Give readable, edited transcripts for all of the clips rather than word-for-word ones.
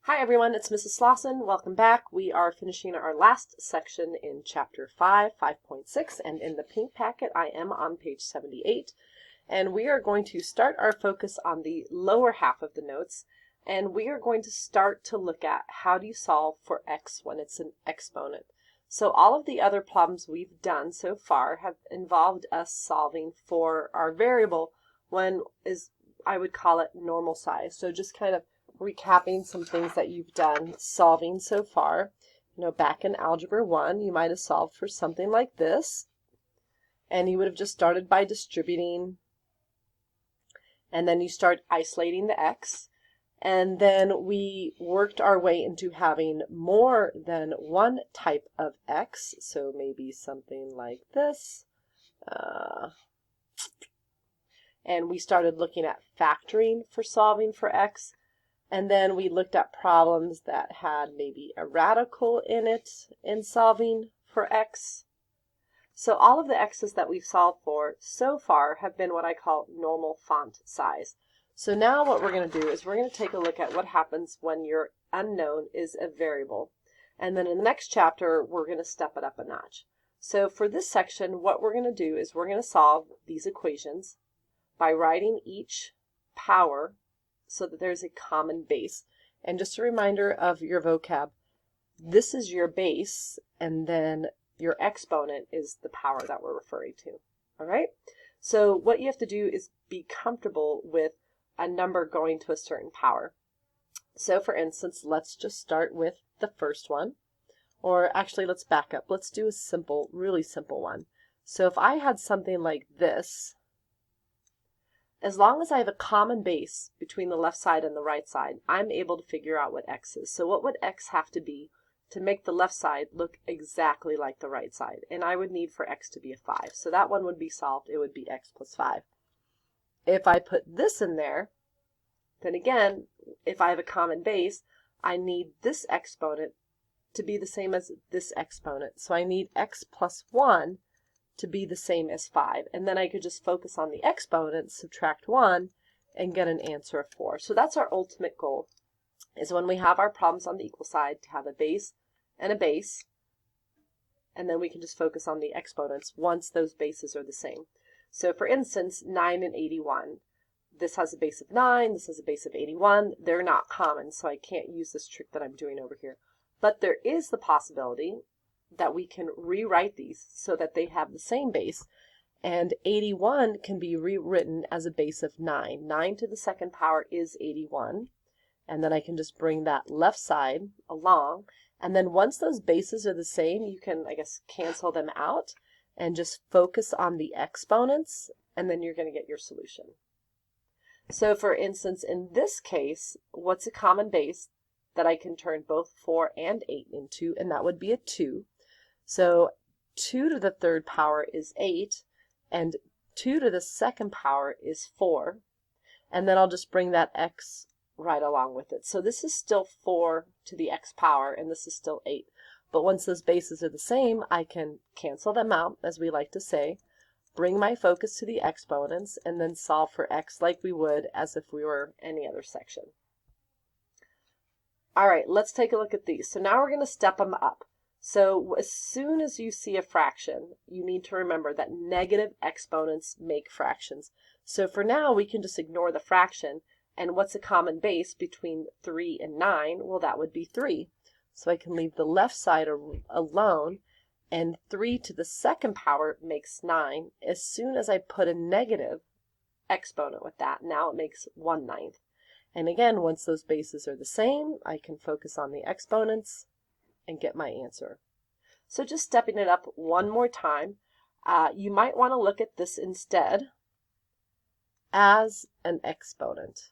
Hi everyone, it's Mrs. Slauson. Welcome back. We are finishing our last section in Chapter 5, 5.6, and in the pink packet I am on page 78. And we are going to start our focus on the lower half of the notes, and we are going to start to look at how do you solve for x when it's an exponent. So all of the other problems we've done so far have involved us solving for our variable when I would call it normal size. So just kind of recapping some things that you've done solving so far. Back in Algebra 1, you might have solved for something like this. And you would have just started by distributing. And then you start isolating the x. And then we worked our way into having more than one type of x. So maybe something like this. And we started looking at factoring for solving for x. And then we looked at problems that had maybe a radical in it in solving for x. So all of the x's that we've solved for so far have been what I call normal font size. So now what we're going to do is we're going to take a look at what happens when your unknown is a variable. And then in the next chapter, we're going to step it up a notch. So for this section, what we're going to do is we're going to solve these equations by writing each power so that there's a common base. And just a reminder of your vocab, this is your base, and then your exponent is the power that we're referring to. All right? So what you have to do is be comfortable with a number going to a certain power. So for instance, let's just start with the first one. Or actually, let's back up. Let's do a simple, really simple one. So if I had something like this, as long as I have a common base between the left side and the right side, I'm able to figure out what x is. So what would x have to be to make the left side look exactly like the right side? And I would need for x to be a 5. So that one would be solved. It would be x plus 5. If I put this in there, then again, if I have a common base, I need this exponent to be the same as this exponent. So I need x plus 1 to be the same as 5. And then I could just focus on the exponents, subtract 1, and get an answer of 4. So that's our ultimate goal, is when we have our problems on the equal side to have a base and a base, and then we can just focus on the exponents once those bases are the same. So for instance, 9 and 81. This has a base of 9, this has a base of 81. They're not common, so I can't use this trick that I'm doing over here. But there is the possibility that we can rewrite these so that they have the same base. And 81 can be rewritten as a base of 9. 9 to the second power is 81. And then I can just bring that left side along. And then once those bases are the same, you can, I guess, cancel them out and just focus on the exponents, and then you're going to get your solution. So for instance, in this case, what's a common base that I can turn both 4 and 8 into? And that would be a 2. So 2 to the third power is 8, and 2 to the second power is 4. And then I'll just bring that x right along with it. So this is still 4 to the x power, and this is still 8. But once those bases are the same, I can cancel them out, as we like to say, bring my focus to the exponents, and then solve for x like we would as if we were any other section. All right, let's take a look at these. So now we're going to step them up. So as soon as you see a fraction, you need to remember that negative exponents make fractions. So for now, we can just ignore the fraction. And what's a common base between 3 and 9? Well, that would be 3. So I can leave the left side alone. And 3 to the second power makes 9. As soon as I put a negative exponent with that, now it makes 1/9. And again, once those bases are the same, I can focus on the exponents and get my answer. So just stepping it up one more time, you might want to look at this instead as an exponent.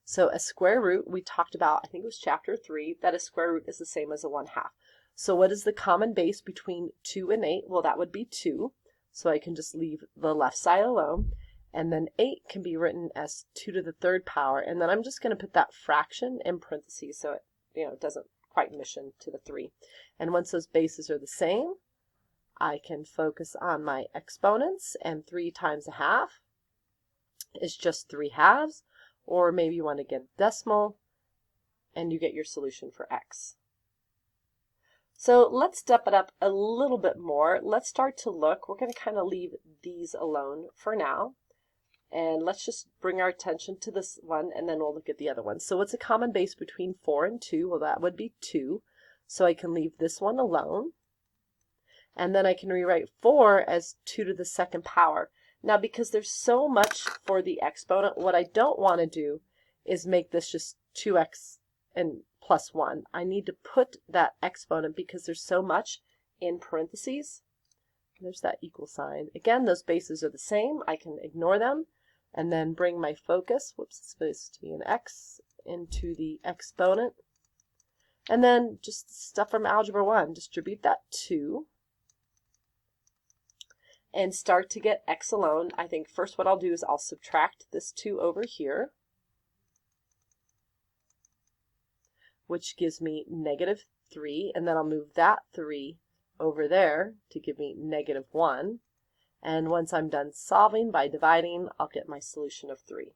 So a square root, we talked about, I think it was chapter 3, that a square root is the same as a 1/2. So what is the common base between 2 and 8? Well, that would be 2. So I can just leave the left side alone. And then 8 can be written as 2 to the third power. And then I'm just going to put that fraction in parentheses so it doesn't quite mission to the 3. And once those bases are the same, I can focus on my exponents, and 3 times 1/2 is just 3/2, or maybe you want to get a decimal, and you get your solution for x. So let's step it up a little bit more. Let's start to look. We're going to kind of leave these alone for now. And let's just bring our attention to this one, and then we'll look at the other one. So what's a common base between 4 and 2? Well, that would be 2. So I can leave this one alone. And then I can rewrite 4 as 2 to the second power. Now, because there's so much for the exponent, what I don't want to do is make this just 2x and plus 1. I need to put that exponent, because there's so much, in parentheses. There's that equal sign. Again, those bases are the same. I can ignore them and then bring my focus, whoops, it's supposed to be an x, into the exponent. And then just stuff from Algebra 1, distribute that 2 and start to get x alone. I think first what I'll do is I'll subtract this 2 over here, which gives me negative 3, and then I'll move that 3 over there to give me negative 1. And once I'm done solving by dividing, I'll get my solution of 3.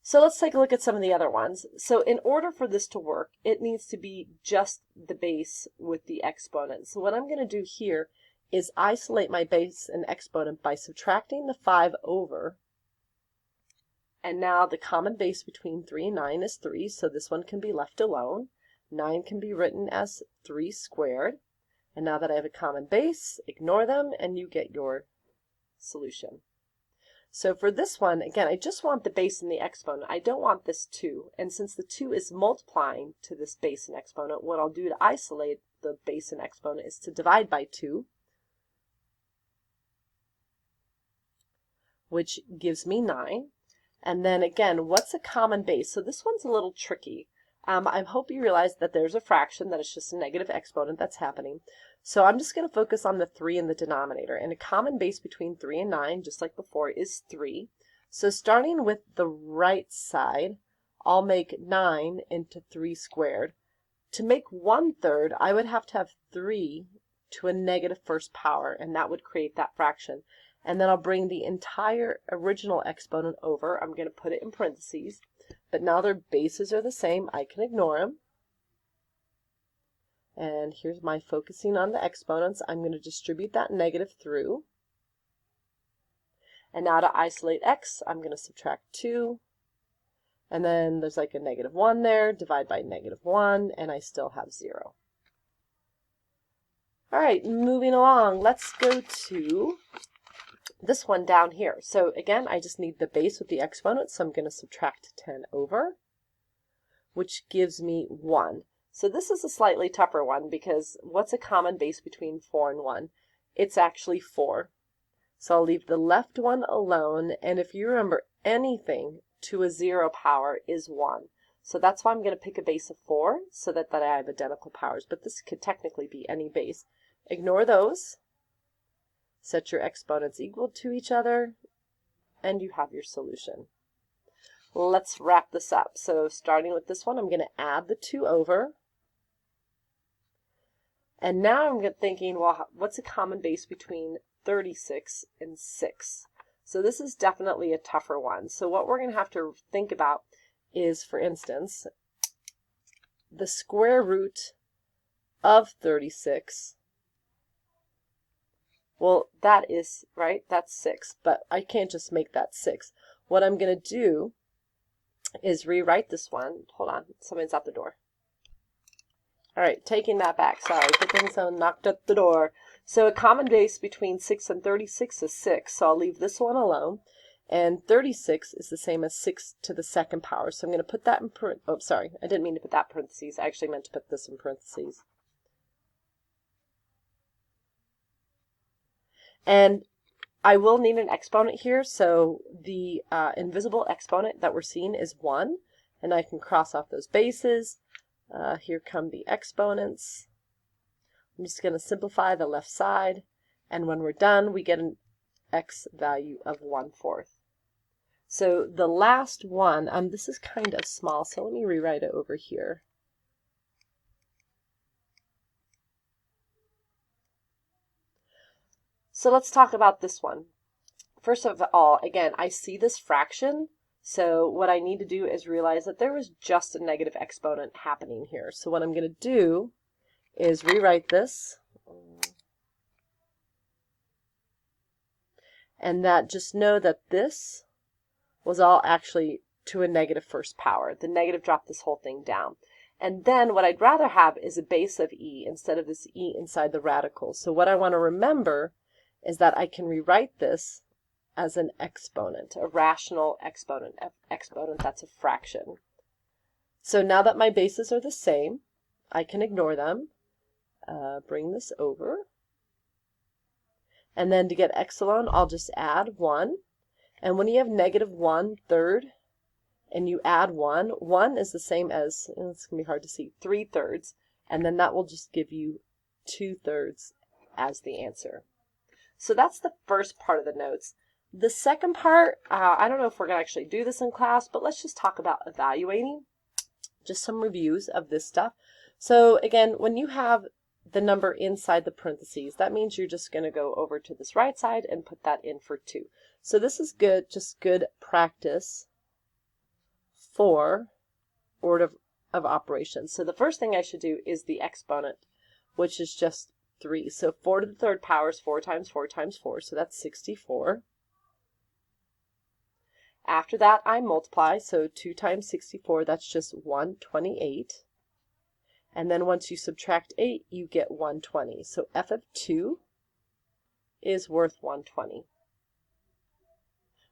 So let's take a look at some of the other ones. So in order for this to work, it needs to be just the base with the exponent. So what I'm going to do here is isolate my base and exponent by subtracting the 5 over. And now the common base between 3 and 9 is 3, so this one can be left alone. 9 can be written as 3 squared. And now that I have a common base, ignore them and you get your solution. So for this one, again, I just want the base and the exponent. I don't want this 2. And since the 2 is multiplying to this base and exponent, what I'll do to isolate the base and exponent is to divide by 2, which gives me 9. And then again, what's a common base? So this one's a little tricky. I hope you realize that there's a fraction, that it's just a negative exponent that's happening. So I'm just going to focus on the 3 in the denominator. And a common base between 3 and 9, just like before, is 3. So starting with the right side, I'll make 9 into 3 squared. To make 1/3, I would have to have 3 to a negative first power, and that would create that fraction. And then I'll bring the entire original exponent over. I'm going to put it in parentheses. But now their bases are the same. I can ignore them. And here's my focusing on the exponents. I'm going to distribute that negative through. And now to isolate x, I'm going to subtract 2. And then there's like a negative 1 there. Divide by negative 1, and I still have 0. All right, moving along. Let's go to this one down here. So again, I just need the base with the exponent, so I'm going to subtract 10 over, which gives me 1. So this is a slightly tougher one, because what's a common base between 4 and 1? It's actually 4. So I'll leave the left one alone, and if you remember, anything to a 0 power is 1. So that's why I'm going to pick a base of 4, so that I have identical powers, but this could technically be any base. Ignore those. Set your exponents equal to each other, and you have your solution. Let's wrap this up. So starting with this one, I'm going to add the 2 over. And now I'm thinking, well, what's a common base between 36 and 6? So this is definitely a tougher one. So what we're going to have to think about is, for instance, the square root of 36. Well, that is, right, that's 6, but I can't just make that 6. What I'm going to do is rewrite this one. Hold on, someone's at the door. All right, taking that back. Sorry, good thing someone knocked at the door. So a common base between 6 and 36 is 6, so I'll leave this one alone. And 36 is the same as 6 to the second power. So I'm going to put that in oh, sorry, I didn't mean to put that in parentheses. I actually meant to put this in parentheses. And I will need an exponent here, so the invisible exponent that we're seeing is 1, and I can cross off those bases. Here come the exponents. I'm just going to simplify the left side, and when we're done, we get an x value of 1/4. So the last one, this is kind of small, so let me rewrite it over here. So let's talk about this one. First of all, again, I see this fraction, So what I need to do is realize that there was just a negative exponent happening here. So what I'm going to do is rewrite this. And that just know that this was all actually to a negative first power. The negative dropped this whole thing down. And then what I'd rather have is a base of e instead of this e inside the radical. So what I want to remember is that I can rewrite this as an exponent, a rational exponent. Exponent, that's a fraction. So now that my bases are the same, I can ignore them. Bring this over. And then to get x alone, I'll just add 1. And when you have negative 1/3 and you add 1, 1 is the same as, it's going to be hard to see, 3/3. And then that will just give you 2/3 as the answer. So that's the first part of the notes. The second part, I don't know if we're going to actually do this in class, but let's just talk about evaluating. Just some reviews of this stuff. So again, when you have the number inside the parentheses, that means you're just going to go over to this right side and put that in for 2. So this is good, just good practice for order of operations. So the first thing I should do is the exponent, which is just 3. So 4 to the 3rd power is 4 times 4 times 4, so that's 64. After that, I multiply, so 2 times 64, that's just 128. And then once you subtract 8, you get 120. So f of 2 is worth 120.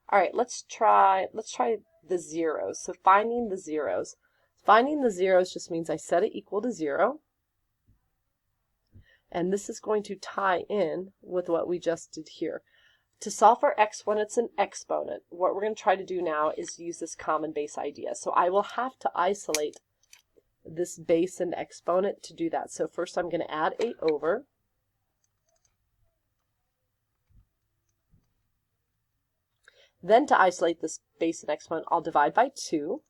All right, let's try the zeros. So finding the zeros. Finding the zeros just means I set it equal to 0. And this is going to tie in with what we just did here. To solve for x when it's an exponent, what we're going to try to do now is use this common base idea. So I will have to isolate this base and exponent to do that. So first I'm going to add 8 over. Then to isolate this base and exponent, I'll divide by 2.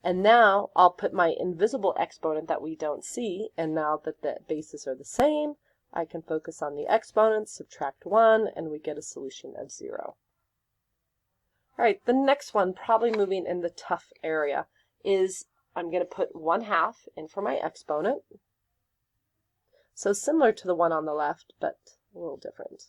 And now I'll put my invisible exponent that we don't see, and now that the bases are the same, I can focus on the exponents, subtract 1, and we get a solution of 0. All right, the next one, probably moving in the tough area, is I'm going to put 1/2 in for my exponent. So similar to the one on the left, but a little different.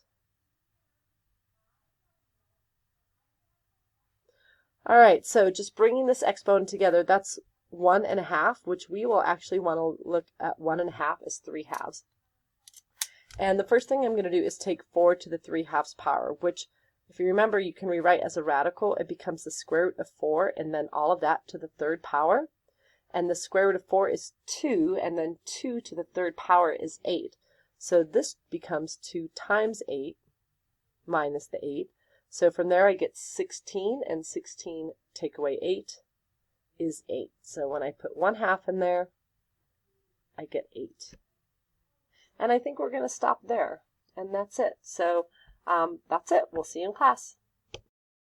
All right, so just bringing this exponent together, that's 1/2, which we will actually want to look at 1/2 as 3/2. And the first thing I'm going to do is take 4 to the 3/2 power, which, if you remember, you can rewrite as a radical. It becomes the square root of 4, and then all of that to the 3rd power. And the square root of 4 is 2, and then 2 to the 3rd power is 8. So this becomes 2 times 8 minus the 8. So from there I get 16, and 16 take away 8 is 8. So when I put 1/2 in there, I get 8. And I think we're going to stop there, and that's it. So that's it. We'll see you in class.